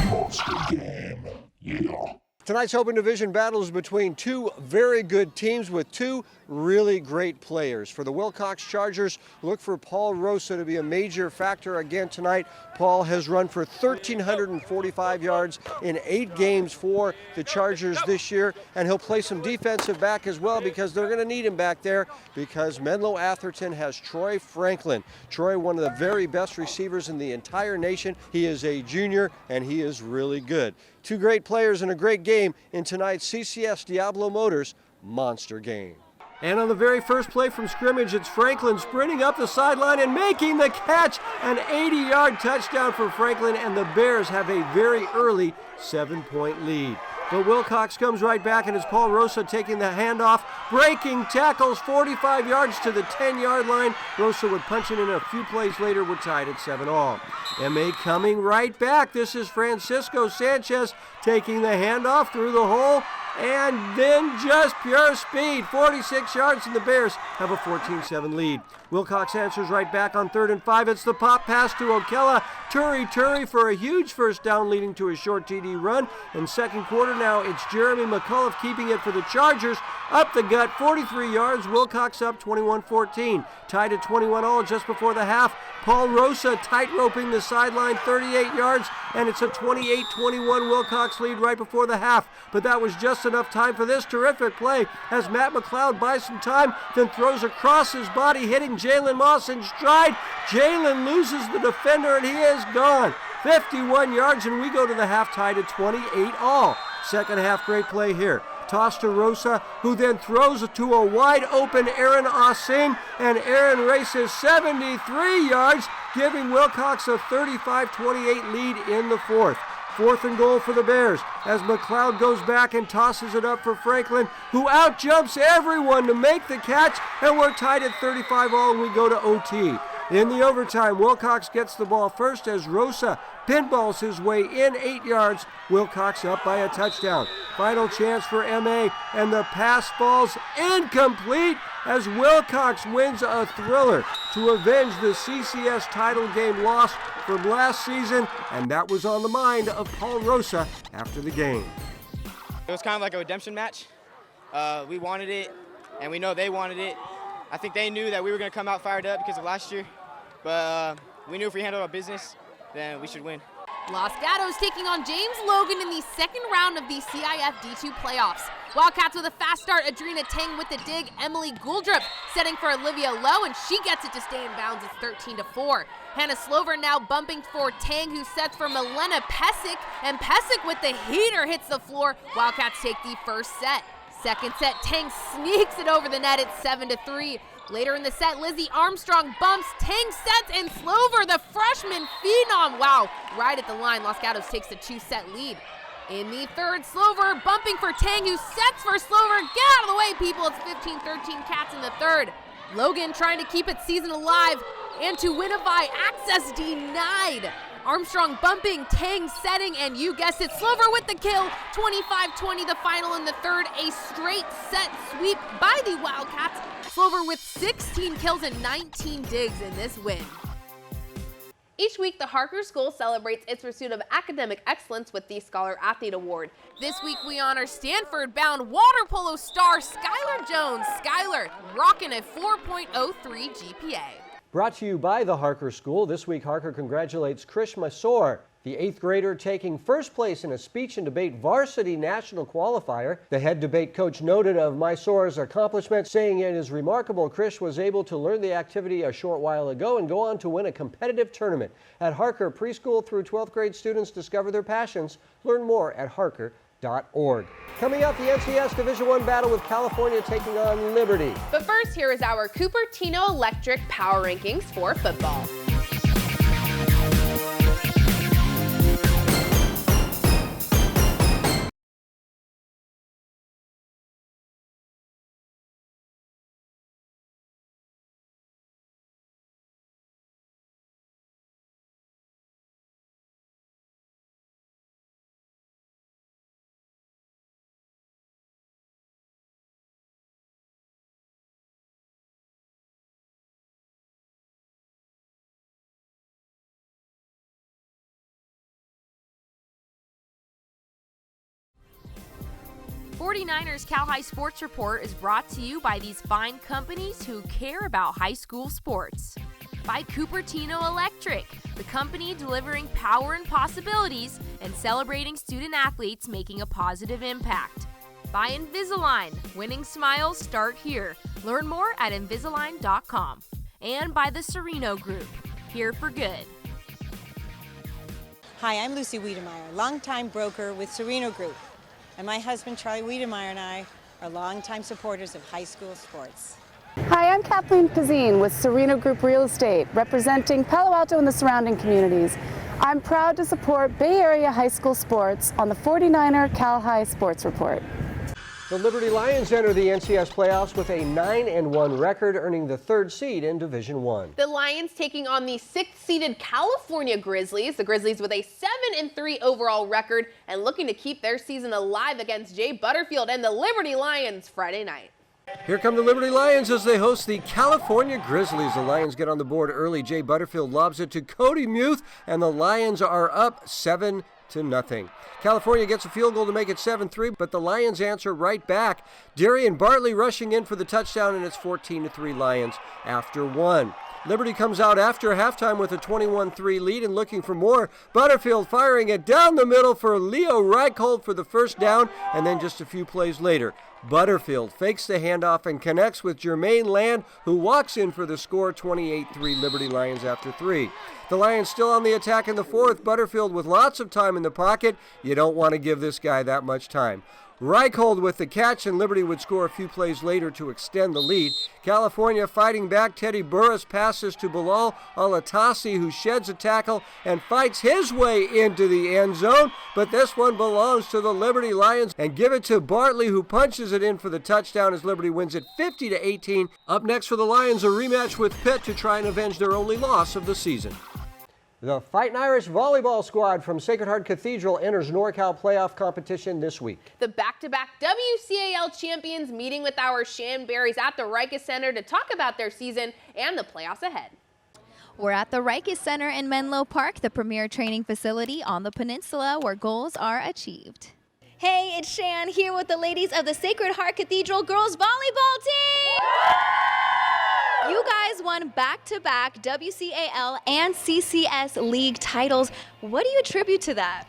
Monster game, yeah. Tonight's Open Division battle is between two very good teams with two really great players. For the Wilcox Chargers, look for Paul Rosa to be a major factor again tonight. Paul has run for 1,345 yards in 8 games for the Chargers this year, and he'll play some defensive back as well because they're going to need him back there because Menlo Atherton has Troy Franklin. Troy, one of the very best receivers in the entire nation. He is a junior, and he is really good. Two great players and a great game in tonight's CCS Diablo Motors Monster Game. And on the very first play from scrimmage, it's Franklin sprinting up the sideline and making the catch. An 80-yard touchdown for Franklin, and the Bears have a very early 7-point lead. But Wilcox comes right back, and it's Paul Rosa taking the handoff, breaking tackles 45 yards to the 10-yard line. Rosa would punch it in a few plays later. We're tied at 7-all. MA coming right back. This is Francisco Sanchez taking the handoff through the hole, and then just pure speed. 46 yards, and the Bears have a 14-7 lead. Wilcox answers right back on 3rd and 5. It's the pop pass to Okella. Turi for a huge first down, leading to a short TD run. In second quarter now, it's Jeremy McCullough keeping it for the Chargers. Up the gut, 43 yards. Wilcox up 21-14. Tied at 21-all just before the half. Paul Rosa tight-roping the sideline, 38 yards, and it's a 28-21 Wilcox lead right before the half. But that was just enough time for this terrific play as Matt McLeod buys some time, then throws across his body, hitting Jalen Moss in stride. Jalen loses the defender, and he is gone. 51 yards, and we go to the half tied at 28-all. Second half, great play here. Toss to Rosa, who then throws to a wide-open Aaron Ossing, and Aaron races 73 yards, giving Wilcox a 35-28 lead in the fourth. 4th and goal for the Bears as McLeod goes back and tosses it up for Franklin, who outjumps everyone to make the catch, and we're tied at 35-all and we go to OT. In the overtime, Wilcox gets the ball first as Rosa pinballs his way in 8 yards. Wilcox up by a touchdown. Final chance for MA, and the pass falls incomplete as Wilcox wins a thriller to avenge the CCS title game loss from last season, and that was on the mind of Paul Rosa after the game. It was kind of like a redemption match. We wanted it, and we know they wanted it. I think they knew that we were going to come out fired up because of last year, but we knew if we handled our business, then we should win. Los Gatos taking on James Logan in the second round of the CIF D2 playoffs. Wildcats with a fast start, Adrina Tang with the dig, Emily Gouldrup setting for Olivia Lowe, and she gets it to stay in bounds. It's 13-4. Hannah Slover now bumping for Tang, who sets for Milena Pesic, and Pesic with the heater hits the floor. Wildcats take the first set. Second set, Tang sneaks it over the net. It's 7-3. Later in the set, Lizzie Armstrong bumps, Tang sets, and Slover, the freshman phenom. Wow, right at the line, Los Gatos takes the 2-set lead. In the third, Slover bumping for Tang, who sets for Slover. Get out of the way, people. It's 15-13 Cats in the third. Logan trying to keep its season alive, and to Winnipeg, access denied. Armstrong bumping, Tang setting, and you guessed it, Slover with the kill. 25-20 the final in the third. A straight set sweep by the Wildcats. Slover with 16 kills and 19 digs in this win. Each week, the Harker School celebrates its pursuit of academic excellence with the Scholar Athlete Award. This week, we honor Stanford-bound water polo star Skylar Jones. Skylar rocking a 4.03 GPA. Brought to you by the Harker School. This week, Harker congratulates Krish Masor, the 8th grader taking first place in a speech and debate varsity national qualifier. The head debate coach noted of Masor's accomplishment, saying it is remarkable Krish was able to learn the activity a short while ago and go on to win a competitive tournament. At Harker, preschool through 12th grade students discover their passions. Learn more at harker.org. Coming up, the NCS Division I battle with California taking on Liberty. But first, here is our Cupertino Electric Power Rankings for football. '49ers Cal High Sports Report is brought to you by these fine companies who care about high school sports. By Cupertino Electric, the company delivering power and possibilities and celebrating student athletes making a positive impact. By Invisalign, winning smiles start here. Learn more at Invisalign.com. And by the Sereno Group, here for good. Hi, I'm Lucy Wiedemeyer, longtime broker with Sereno Group. And my husband, Charlie Wiedemeyer, and I are longtime supporters of high school sports. Hi, I'm Kathleen Pazine with Sereno Group Real Estate, representing Palo Alto and the surrounding communities. I'm proud to support Bay Area high school sports on the 49er Cal High Sports Report. The Liberty Lions enter the NCS playoffs with a 9-1 record, earning the 3rd seed in Division I. The Lions taking on the 6th-seeded California Grizzlies. The Grizzlies with a 7-3 overall record and looking to keep their season alive against Jay Butterfield and the Liberty Lions Friday night. Here come the Liberty Lions as they host the California Grizzlies. The Lions get on the board early. Jay Butterfield lobs it to Cody Muth, and the Lions are up 7-0. California gets a field goal to make it 7-3, but the Lions answer right back. Darian Bartley rushing in for the touchdown, and it's 14-3 Lions after 1. Liberty comes out after halftime with a 21-3 lead and looking for more. Butterfield firing it down the middle for Leo Reichhold for the first down, and then just a few plays later, Butterfield fakes the handoff and connects with Jermaine Land, who walks in for the score. 28-3 Liberty Lions after 3. The Lions still on the attack in the 4th. Butterfield with lots of time in the pocket. You don't want to give this guy that much time. Reichhold with the catch, and Liberty would score a few plays later to extend the lead. California fighting back. Teddy Burris passes to Bilal Alatasi, who sheds a tackle and fights his way into the end zone. But this one belongs to the Liberty Lions, and give it to Bartley, who punches it in for the touchdown as Liberty wins it 50-18. Up next for the Lions, a rematch with Pitt to try and avenge their only loss of the season. The Fightin' Irish volleyball squad from Sacred Heart Cathedral enters NorCal playoff competition this week. The back-to-back WCAL champions meeting with our Shanberries at the Rikus Center to talk about their season and the playoffs ahead. We're at the Rikus Center in Menlo Park, the premier training facility on the peninsula where goals are achieved. Hey, it's Shan here with the ladies of the Sacred Heart Cathedral girls volleyball team! You guys won back-to-back WCAL and CCS league titles. What do you attribute to that?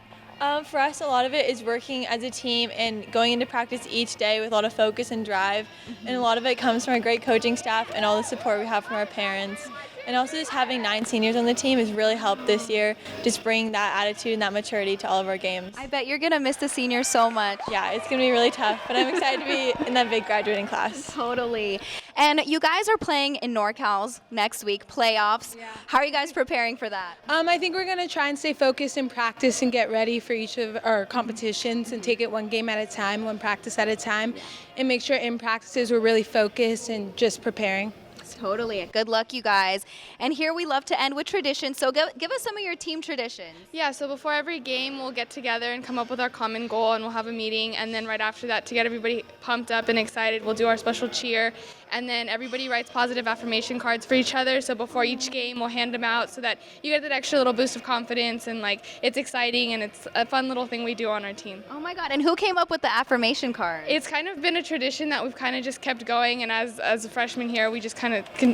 For us, a lot of it is working as a team and going into practice each day with a lot of focus and drive. And a lot of it comes from a great coaching staff and all the support we have from our parents. And also just having 9 seniors on the team has really helped this year, just bring that attitude and that maturity to all of our games. I bet you're going to miss the seniors so much. Yeah, it's going to be really tough, but I'm excited to be in that big graduating class. Totally. And you guys are playing in NorCal's next week, playoffs. Yeah. How are you guys preparing for that? I think we're going to try and stay focused in practice and get ready for each of our competitions and take it one game at a time, one practice at a time, and make sure in practices we're really focused and just preparing. Totally. Good luck, you guys. And here we love to end with tradition, so give us some of your team traditions. Yeah, so before every game, we'll get together and come up with our common goal, and we'll have a meeting. And then right after that, to get everybody pumped up and excited, we'll do our special cheer. And then everybody writes positive affirmation cards for each other. So before each game, we'll hand them out so that you get that extra little boost of confidence, and it's exciting, and it's a fun little thing we do on our team. Oh my God, and who came up with the affirmation card? It's kind of been a tradition that we've kind of just kept going, and as a freshman here, we just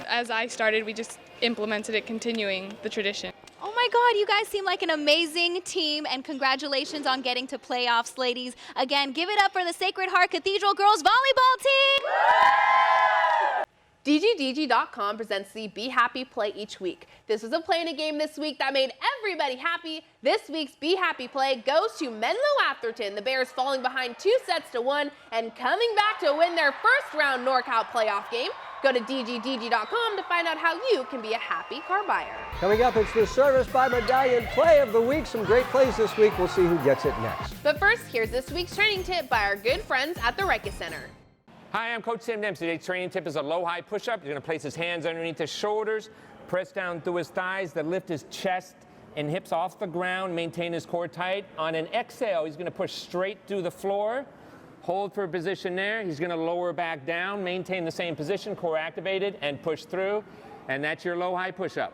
as I started, we just implemented it, continuing the tradition. Oh my God, you guys seem like an amazing team, and congratulations on getting to playoffs, ladies. Again, give it up for the Sacred Heart Cathedral girls volleyball team! DGDG.com presents the Be Happy Play each week. This was a play in a game this week that made everybody happy. This week's Be Happy Play goes to Menlo Atherton, the Bears falling behind 2-1 and coming back to win their first round NorCal playoff game. Go to DGDG.com to find out how you can be a happy car buyer. Coming up, it's the Service by Medallion Play of the Week. Some great plays this week. We'll see who gets it next. But first, here's this week's training tip by our good friends at the Rikus Center. Hi, I'm Coach Sam Dempsey. Today's training tip is a low-high push-up. He's going to place his hands underneath his shoulders, press down through his thighs, then lift his chest and hips off the ground, maintain his core tight. On an exhale, he's going to push straight through the floor. Hold for a position there. He's going to lower back down, maintain the same position, core activated, and push through. And that's your low-high push-up.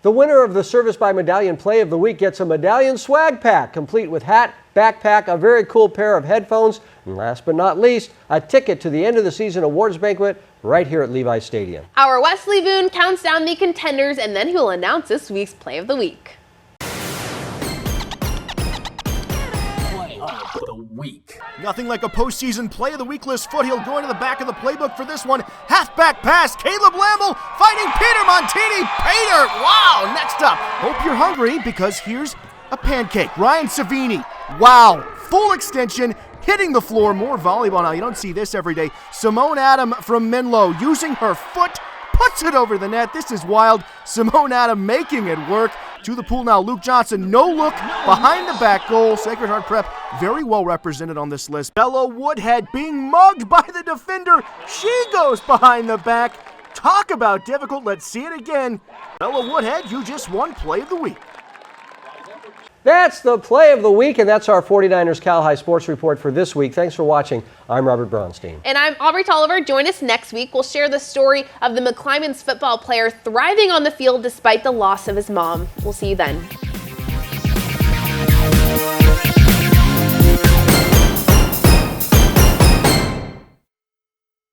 The winner of the Service by Medallion Play of the Week gets a medallion swag pack, complete with hat, backpack, a very cool pair of headphones, and last but not least, a ticket to the end of the season awards banquet right here at Levi Stadium. Our Wesley Boone counts down the contenders, and then he will announce this week's Play of the Week. Week. Nothing like a postseason Play of the Week list foothill going to the back of the playbook for this one. Halfback pass, Caleb Lamble fighting Peter Montini. Peter, wow, next up. Hope you're hungry because here's a pancake. Ryan Savini, wow, full extension, hitting the floor, more volleyball now. You don't see this every day. Simone Adam from Menlo using her foot, puts it over the net. This is wild. Simone Adam making it work. To the pool now, Luke Johnson, no look, behind the back goal. Sacred Heart Prep, very well represented on this list. Bella Woodhead being mugged by the defender. She goes behind the back. Talk about difficult, let's see it again. Bella Woodhead, you just won Play of the Week. That's the Play of the Week, and that's our 49ers Cal High Sports Report for this week. Thanks for watching. I'm Robert Braunstein. And I'm Aubrey Tolliver. Join us next week. We'll share the story of the McClymonds football player thriving on the field despite the loss of his mom. We'll see you then.